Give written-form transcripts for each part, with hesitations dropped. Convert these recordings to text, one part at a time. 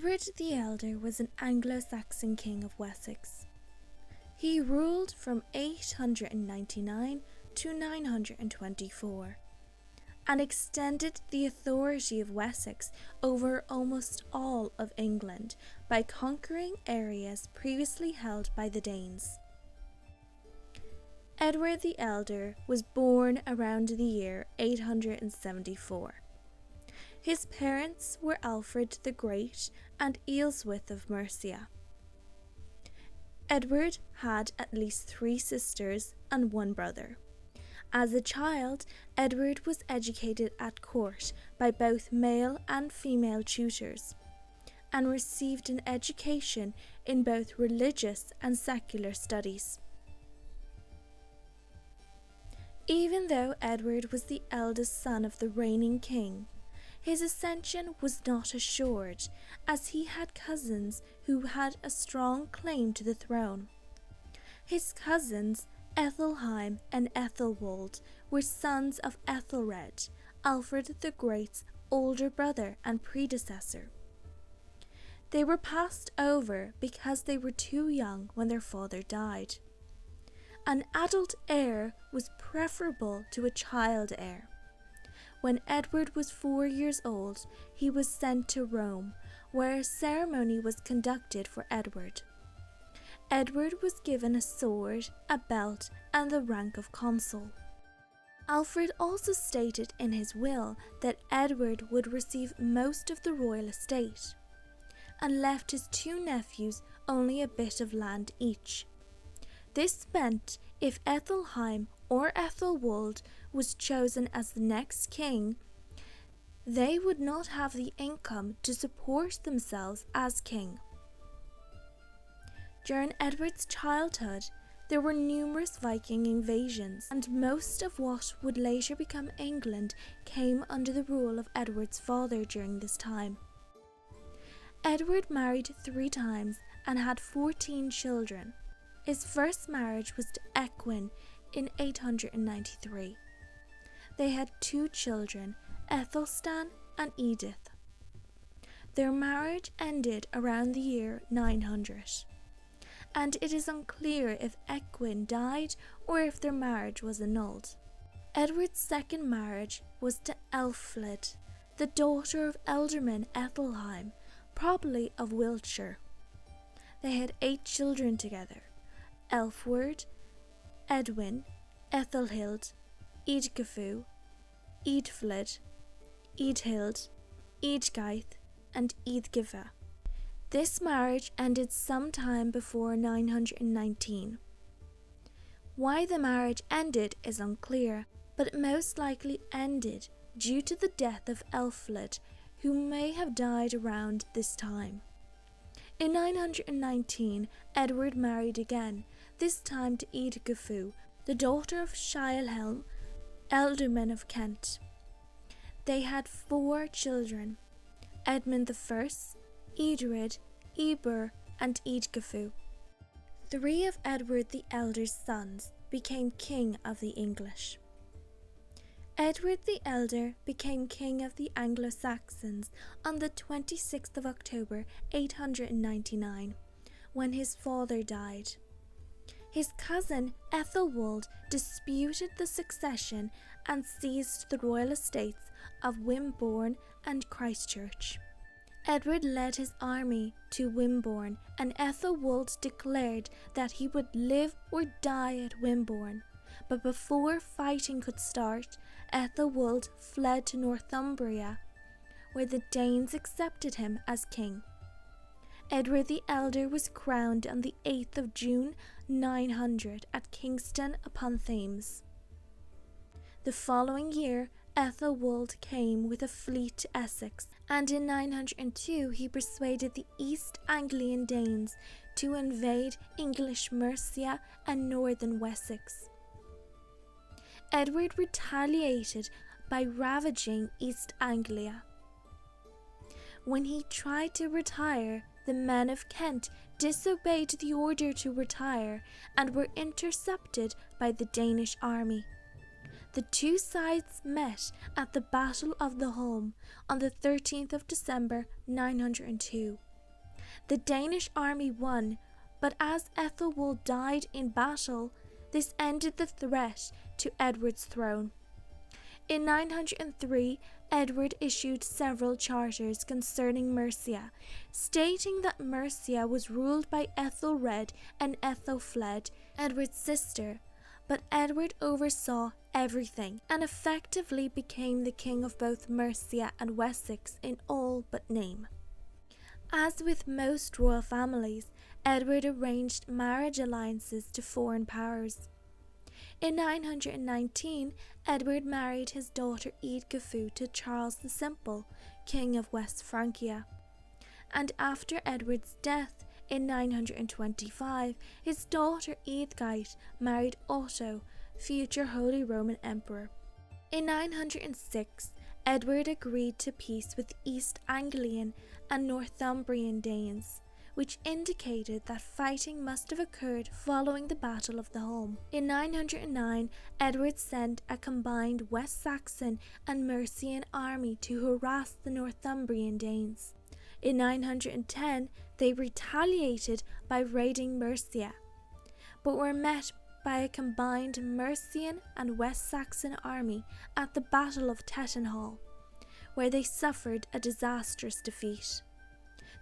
Edward the Elder was an Anglo-Saxon king of Wessex. He ruled from 899 to 924 and extended the authority of Wessex over almost all of England by conquering areas previously held by the Danes. Edward the Elder was born around the year 874. His parents were Alfred the Great and Ealhswith of Mercia. Edward had at least 3 sisters and 1 brother. As a child, Edward was educated at court by both male and female tutors, and received an education in both religious and secular studies. Even though Edward was the eldest son of the reigning king, his ascension was not assured, as he had cousins who had a strong claim to the throne. His cousins, Ethelheim and Ethelwald, were sons of Ethelred, Alfred the Great's older brother and predecessor. They were passed over because they were too young when their father died. An adult heir was preferable to a child heir. When Edward was 4 years old, he was sent to Rome, where a ceremony was conducted for Edward. Edward was given a sword, a belt, and the rank of consul. Alfred also stated in his will that Edward would receive most of the royal estate, and left his 2 nephews only a bit of land each. This meant if Ethelheim or Ethelwald was chosen as the next king, they would not have the income to support themselves as king. During Edward's childhood, there were numerous Viking invasions, and most of what would later become England came under the rule of Edward's father during this time. Edward married 3 times and had 14 children. His first marriage was to Ecgwin in 893. They had 2 children, Ethelstan and Edith. Their marriage ended around the year 900, and it is unclear if Ecgwin died or if their marriage was annulled. Edward's second marriage was to Elfled, the daughter of Ealdorman Ethelheim, probably of Wiltshire. They had 8 children together: Elfward, Edwin, Ethelhild, Eadgifu, Eadfled, Eadhild, Eadgaith, and Eadgiva. This marriage ended sometime before 919. Why the marriage ended is unclear, but it most likely ended due to the death of Elfled, who may have died around this time. In 919, Edward married again, this time to Eadgifu, the daughter of Shialhelm, Ealdorman of Kent. They had 4 children: Edmund I, Eadred, Eber, and Eadgifu. 3 of Edward the Elder's sons became king of the English. Edward the Elder became king of the Anglo-Saxons on the 26th of October 899, when his father died. His cousin Ethelwald disputed the succession and seized the royal estates of Wimborne and Christchurch. Edward led his army to Wimborne, and Ethelwald declared that he would live or die at Wimborne. But before fighting could start, Ethelwald fled to Northumbria, where the Danes accepted him as king. Edward the Elder was crowned on the 8th of June 900 at Kingston upon Thames. The following year, Ethelwald came with a fleet to Essex, and in 902 he persuaded the East Anglian Danes to invade English Mercia and northern Wessex. Edward retaliated by ravaging East Anglia. When he tried to retire, the men of Kent disobeyed the order to retire and were intercepted by the Danish army. The 2 sides met at the Battle of the Holm on the 13th of December 902. The Danish army won, but as Ethelwald died in battle, this ended the threat to Edward's throne. In 903, Edward issued several charters concerning Mercia, stating that Mercia was ruled by Ethelred and Ethelfled, Edward's sister, but Edward oversaw everything and effectively became the king of both Mercia and Wessex in all but name. As with most royal families, Edward arranged marriage alliances to foreign powers. In 919, Edward married his daughter Eadgifu to Charles the Simple, king of West Francia. And after Edward's death in 925, his daughter Eadgyth married Otto, future Holy Roman Emperor. In 906, Edward agreed to peace with East Anglian and Northumbrian Danes, which indicated that fighting must have occurred following the Battle of the Holm. In 909, Edward sent a combined West Saxon and Mercian army to harass the Northumbrian Danes. In 910, they retaliated by raiding Mercia, but were met by a combined Mercian and West Saxon army at the Battle of Tettenhall, where they suffered a disastrous defeat.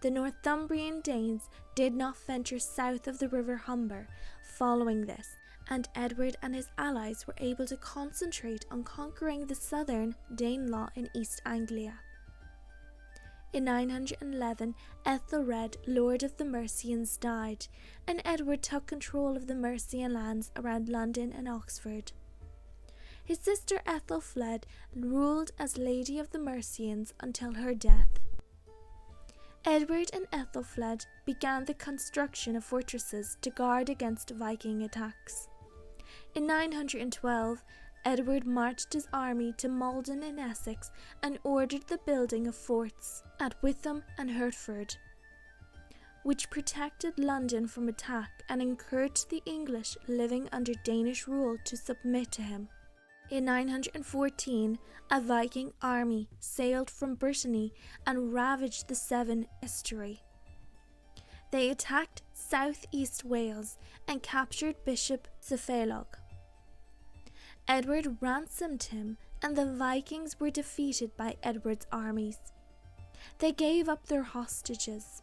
The Northumbrian Danes did not venture south of the River Humber following this, and Edward and his allies were able to concentrate on conquering the southern Danelaw in East Anglia. In 911, Ethelred, Lord of the Mercians, died, and Edward took control of the Mercian lands around London and Oxford. His sister Ethelfled ruled as Lady of the Mercians until her death. Edward and Ethelfled began the construction of fortresses to guard against Viking attacks. In 912, Edward marched his army to Malden in Essex and ordered the building of forts at Witham and Hertford, which protected London from attack and encouraged the English living under Danish rule to submit to him. In 914, a Viking army sailed from Brittany and ravaged the Severn estuary. They attacked southeast Wales and captured Bishop Cephaloc. Edward ransomed him, and the Vikings were defeated by Edward's armies. They gave up their hostages.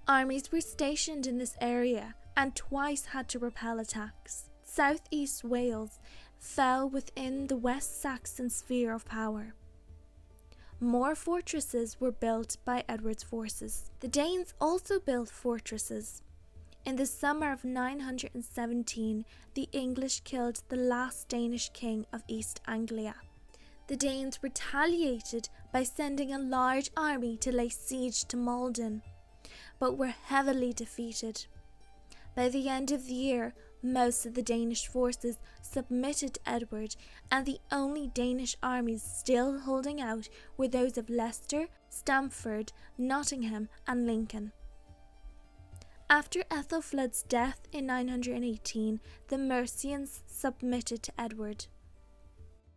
Armies were stationed in this area and twice had to repel attacks. Southeast Wales fell within the West Saxon sphere of power. More fortresses were built by Edward's forces. The Danes also built fortresses. In the summer of 917, the English killed the last Danish king of East Anglia. The Danes retaliated by sending a large army to lay siege to Malden, but were heavily defeated. By the end of the year, most of the Danish forces submitted to Edward, and the only Danish armies still holding out were those of Leicester, Stamford, Nottingham, and Lincoln. After Ethelfled's death in 918, the Mercians submitted to Edward.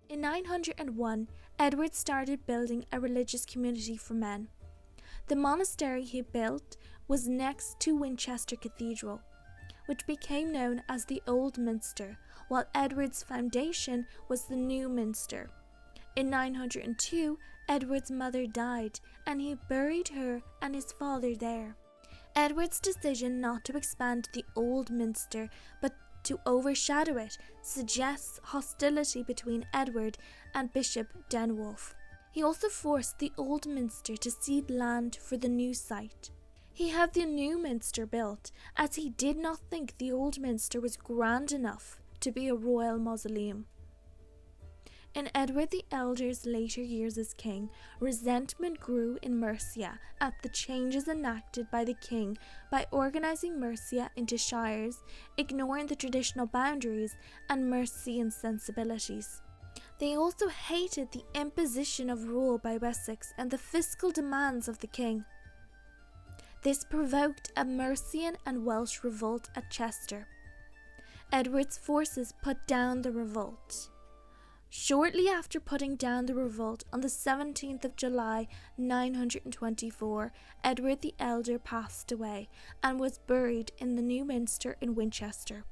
In 901, Edward started building a religious community for men. The monastery he built was next to Winchester Cathedral, which became known as the Old Minster, while Edward's foundation was the New Minster. In 902, Edward's mother died, and he buried her and his father there. Edward's decision not to expand the Old Minster, but to overshadow it, suggests hostility between Edward and Bishop Denwulf. He also forced the Old Minster to cede land for the new site. He had the New Minster built, as he did not think the Old Minster was grand enough to be a royal mausoleum. In Edward the Elder's later years as king, resentment grew in Mercia at the changes enacted by the king by organising Mercia into shires, ignoring the traditional boundaries and Mercian sensibilities. They also hated the imposition of rule by Wessex and the fiscal demands of the king. This provoked a Mercian and Welsh revolt at Chester. Edward's forces put down the revolt. Shortly after putting down the revolt on the 17th of July 924, Edward the Elder passed away and was buried in the new minster in Winchester.